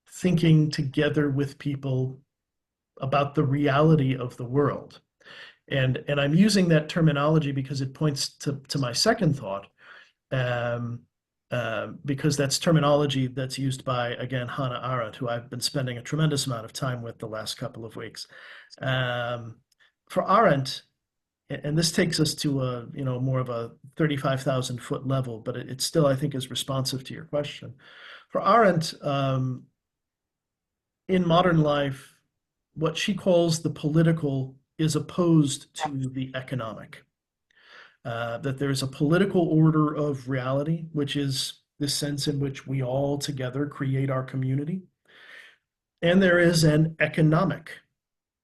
thinking together with people about the reality of the world. And I'm using that terminology because it points to my second thought, because that's terminology that's used by, again, Hannah Arendt, who I've been spending a tremendous amount of time with the last couple of weeks. For Arendt, and this takes us to a, more of a 35,000-foot level, but it still, I think, is responsive to your question. For Arendt, in modern life, what she calls the political is opposed to the economic. That there's a political order of reality, which is the sense in which we all together create our community. And there is an economic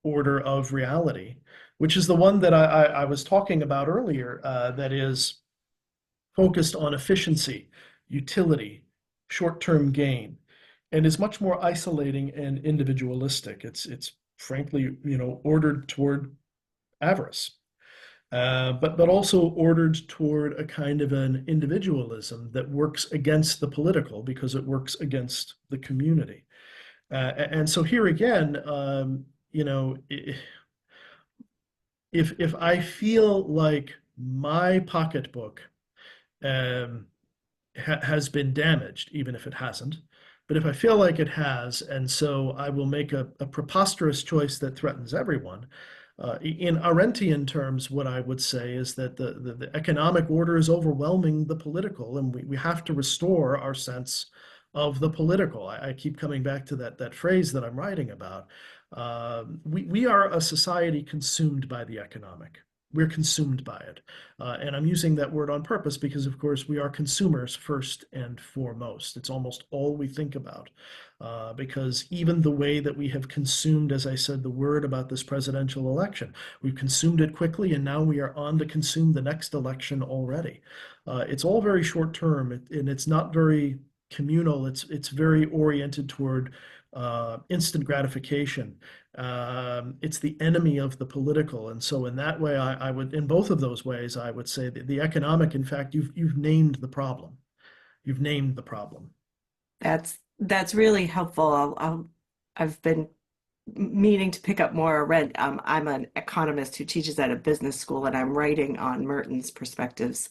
order of reality, which is the one that I was talking about earlier, that is focused on efficiency, utility, short-term gain, and is much more isolating and individualistic. It's frankly, ordered toward avarice. But also ordered toward a kind of an individualism that works against the political because it works against the community. And so here again, if I feel like my pocketbook has been damaged, even if it hasn't, but if I feel like it has, and so I will make a preposterous choice that threatens everyone, in Arendtian terms, what I would say is that the economic order is overwhelming the political, and we have to restore our sense of the political. I keep coming back to that phrase that I'm writing about. We are a society consumed by the economic. We're consumed by it. And I'm using that word on purpose because, of course, we are consumers first and foremost. It's almost all we think about. Because even the way that we have consumed, as I said, the word about this presidential election, we've consumed it quickly, and now we are on to consume the next election already. It's all very short term, and it's not very communal. It's very oriented toward instant gratification. It's the enemy of the political. And so in that way, I would, in both of those ways, I would say that the economic, in fact, you've named the problem. You've named the problem. That's really helpful. I've been meaning to pick up more Arendt. I'm an economist who teaches at a business school, and I'm writing on Merton's perspectives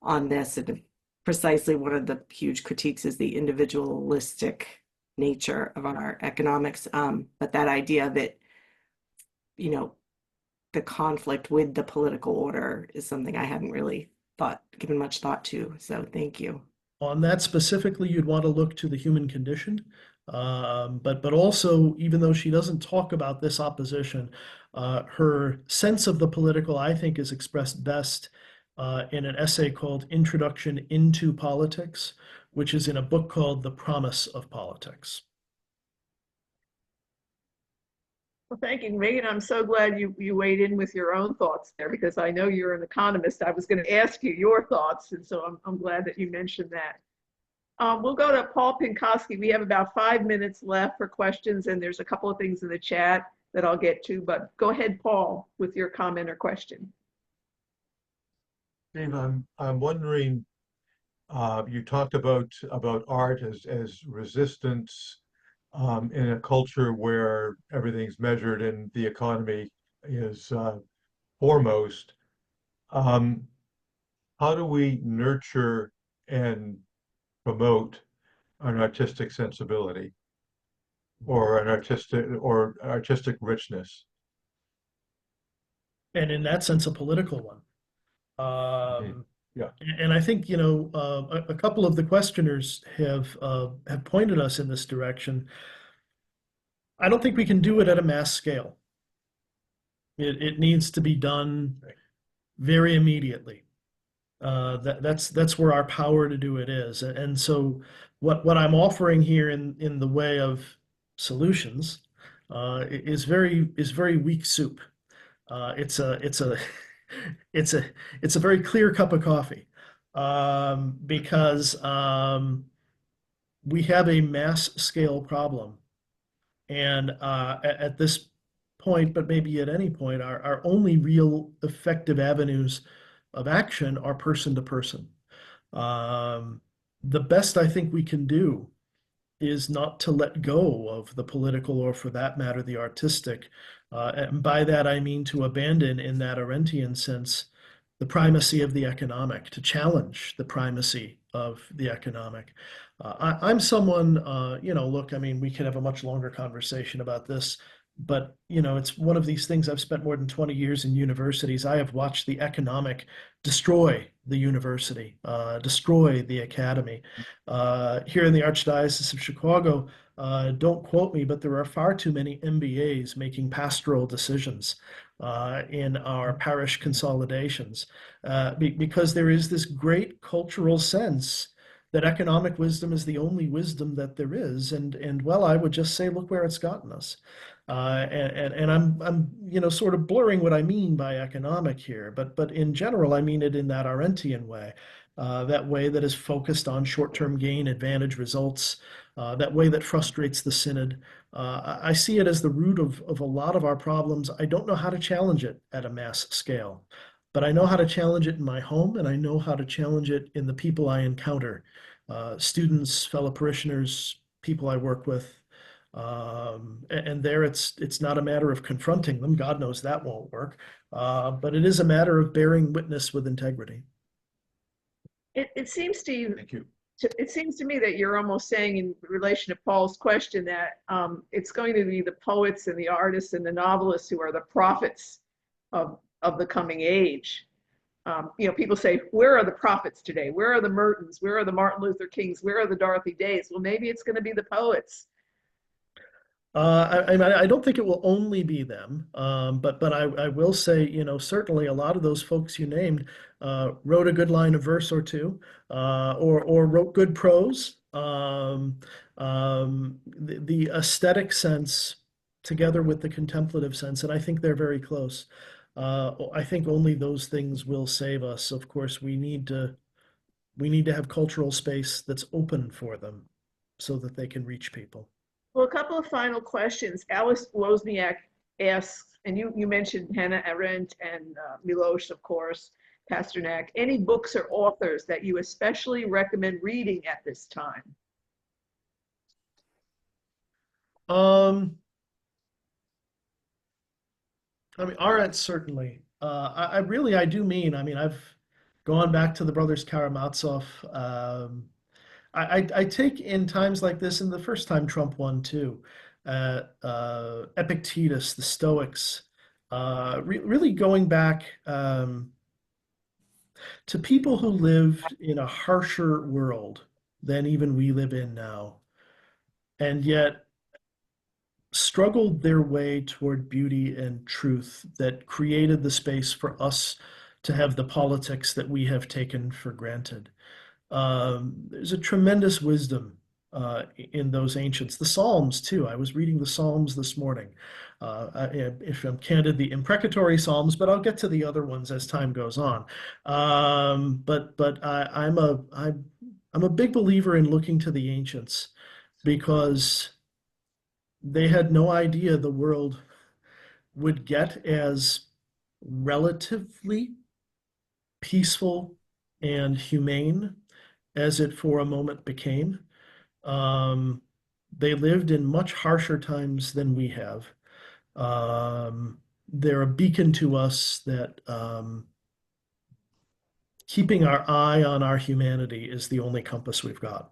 on this. And precisely one of the huge critiques is the individualistic nature of our economics. But that idea of it, the conflict with the political order is something I hadn't really given much thought to. So thank you. On that specifically, you'd want to look to the human condition, But also, even though she doesn't talk about this opposition, her sense of the political, I think, is expressed best in an essay called Introduction into Politics, which is in a book called The Promise of Politics. Well, thank you, Megan. I'm so glad you weighed in with your own thoughts there, because I know you're an economist. I was going to ask you your thoughts, and so I'm glad that you mentioned that. We'll go to Paul Pinkowski. We have about 5 minutes left for questions, and there's a couple of things in the chat that I'll get to, but go ahead, Paul, with your comment or question. Steve, I'm wondering, you talked about art as resistance in a culture where everything's measured and the economy is foremost. How do we nurture and promote an artistic sensibility or an artistic richness? And in that sense, a political one. Yeah. And I think, a couple of the questioners have pointed us in this direction. I don't think we can do it at a mass scale. It needs to be done very immediately. That's where our power to do it is. And so what I'm offering here in the way of solutions is very weak soup. It's a very clear cup of coffee because we have a mass scale problem, and at this point, but maybe at any point, our only real effective avenues of action are person to person. The best I think we can do is not to let go of the political, or for that matter, the artistic. And by that, I mean to abandon, in that Arendtian sense, the primacy of the economic, to challenge the primacy of the economic. I'm someone, look, I mean, we could have a much longer conversation about this, but, it's one of these things. I've spent more than 20 years in universities. I have watched the economic destroy the university, destroy the academy. Here in the Archdiocese of Chicago, don't quote me, but there are far too many MBAs making pastoral decisions in our parish consolidations because there is this great cultural sense that economic wisdom is the only wisdom that there is. And well, I would just say, look where it's gotten us. And I'm sort of blurring what I mean by economic here, but in general, I mean it in that Arendtian way, that way that is focused on short-term gain, advantage, results, that way that frustrates the synod. I see it as the root of a lot of our problems. I don't know how to challenge it at a mass scale, but I know how to challenge it in my home, and I know how to challenge it in the people I encounter, students, fellow parishioners, people I work with. And there it's not a matter of confronting them. God knows that won't work. But it is a matter of bearing witness with integrity. It seems to you, Thank you. it seems to me that you're almost saying, in relation to Paul's question, that it's going to be the poets and the artists and the novelists who are the prophets of the coming age. People say, where are the prophets today? Where are the Mertons? Where are the Martin Luther Kings? Where are the Dorothy Days? Well, maybe it's going to be the poets. I don't think it will only be them, but I will say, certainly a lot of those folks you named wrote a good line of verse or two, or wrote good prose. The aesthetic sense together with the contemplative sense, and I think they're very close. I think only those things will save us. Of course, we need to have cultural space that's open for them so that they can reach people. Well, a couple of final questions. Alice Wozniak asks, and you mentioned Hannah Arendt and Miłosz, of course, Pasternak. Any books or authors that you especially recommend reading at this time? I mean, Arendt certainly. I do mean. I mean, I've gone back to the brothers Karamazov. I take in times like this, and the first time Trump won too, Epictetus, the Stoics, really going back to people who lived in a harsher world than even we live in now. and yet struggled their way toward beauty and truth that created the space for us to have the politics that we have taken for granted. There's a tremendous wisdom in those ancients. The Psalms, too. I was reading the Psalms this morning. If I'm candid, the imprecatory Psalms, but I'll get to the other ones as time goes on. But I'm a big believer in looking to the ancients because they had no idea the world would get as relatively peaceful and humane as it for a moment became. They lived in much harsher times than we have. They're a beacon to us that keeping our eye on our humanity is the only compass we've got.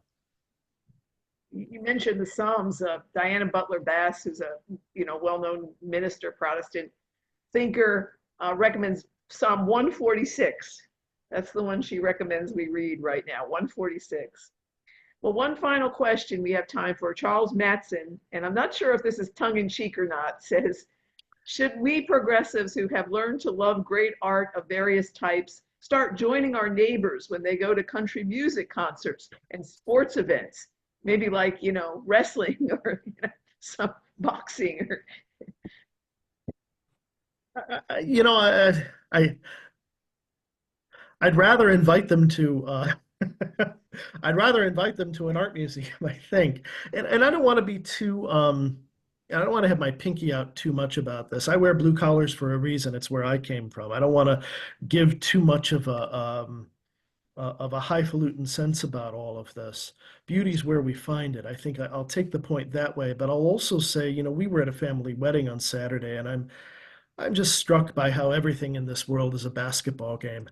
You mentioned the Psalms. Diana Butler Bass, who's a well-known minister, Protestant thinker, recommends Psalm 146. That's the one she recommends we read right now, 146. Well, one final question we have time for. Charles Matson, and I'm not sure if this is tongue-in-cheek or not, says, should we progressives who have learned to love great art of various types start joining our neighbors when they go to country music concerts and sports events? Maybe like, wrestling or some boxing. I'd rather invite them to I'd rather invite them to an art museum, I think. And I don't want to be too I don't want to have my pinky out too much about this. I wear blue collars for a reason. It's where I came from. I don't want to give too much of a highfalutin sense about all of this. Beauty's where we find it. I think I'll take the point that way, but I'll also say, we were at a family wedding on Saturday, and I'm just struck by how everything in this world is a basketball game.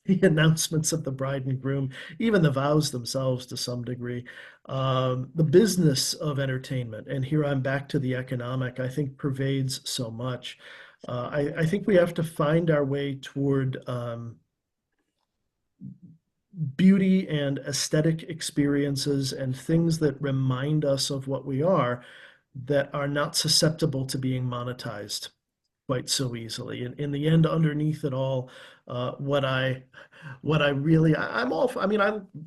The announcements of the bride and groom, even the vows themselves to some degree, the business of entertainment, and here I'm back to the economic, I think pervades so much. I think we have to find our way toward beauty and aesthetic experiences and things that remind us of what we are that are not susceptible to being monetized quite so easily. And in the end, underneath it all, I'm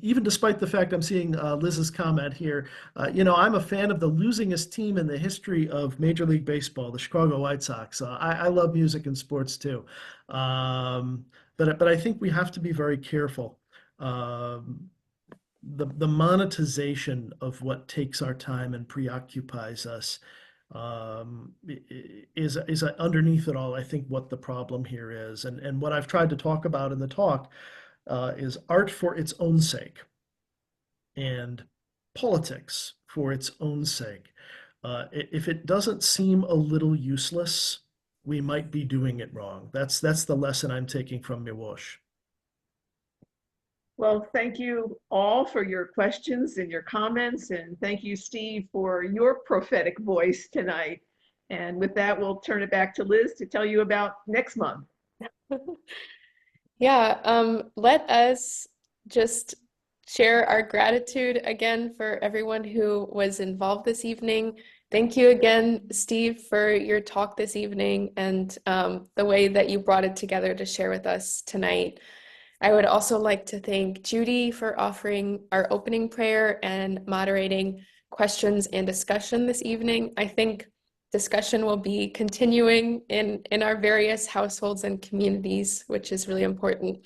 even despite the fact I'm seeing Liz's comment here, I'm a fan of the losingest team in the history of Major League Baseball, the Chicago White Sox. I love music and sports too. But I think we have to be very careful. The monetization of what takes our time and preoccupies us is underneath it all, I think, what the problem here is. And what I've tried to talk about in the talk is art for its own sake and politics for its own sake. If it doesn't seem a little useless, we might be doing it wrong. That's the lesson I'm taking from Miłosz. Well, thank you all for your questions and your comments, and thank you, Steve, for your prophetic voice tonight. And with that, we'll turn it back to Liz to tell you about next month. Yeah, let us just share our gratitude again for everyone who was involved this evening. Thank you again, Steve, for your talk this evening and the way that you brought it together to share with us tonight. I would also like to thank Judy for offering our opening prayer and moderating questions and discussion this evening. I think discussion will be continuing in our various households and communities, which is really important.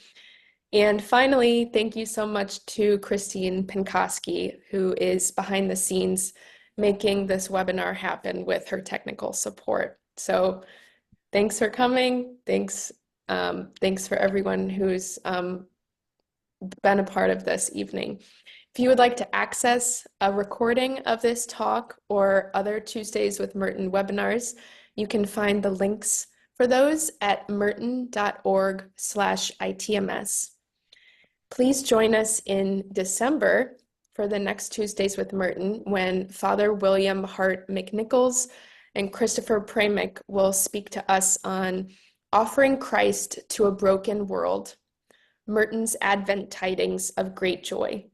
And finally, thank you so much to Christine Pinkoski, who is behind the scenes making this webinar happen with her technical support. So thanks for coming. Thanks for everyone who's been a part of this evening. If you would like to access a recording of this talk or other Tuesdays with Merton webinars, you can find the links for those at merton.org/ITMS. Please join us in December for the next Tuesdays with Merton, when Father William Hart McNichols and Christopher Pramick will speak to us on Offering Christ to a Broken World, Merton's Advent Tidings of Great Joy.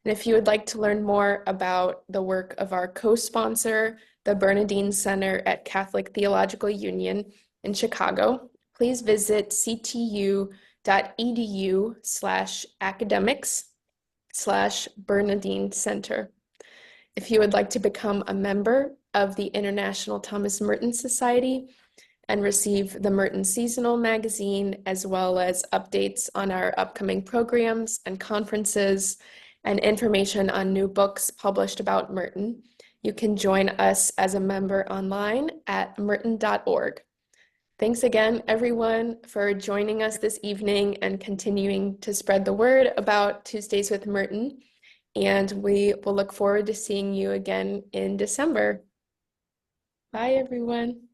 And if you would like to learn more about the work of our co-sponsor, the Bernardin Center at Catholic Theological Union in Chicago, please visit ctu.edu/academics/Bernardin Center. If you would like to become a member of the International Thomas Merton Society and receive the Merton Seasonal Magazine, as well as updates on our upcoming programs and conferences and information on new books published about Merton, you can join us as a member online at merton.org. Thanks again, everyone, for joining us this evening and continuing to spread the word about Tuesdays with Merton. And we will look forward to seeing you again in December. Bye, everyone.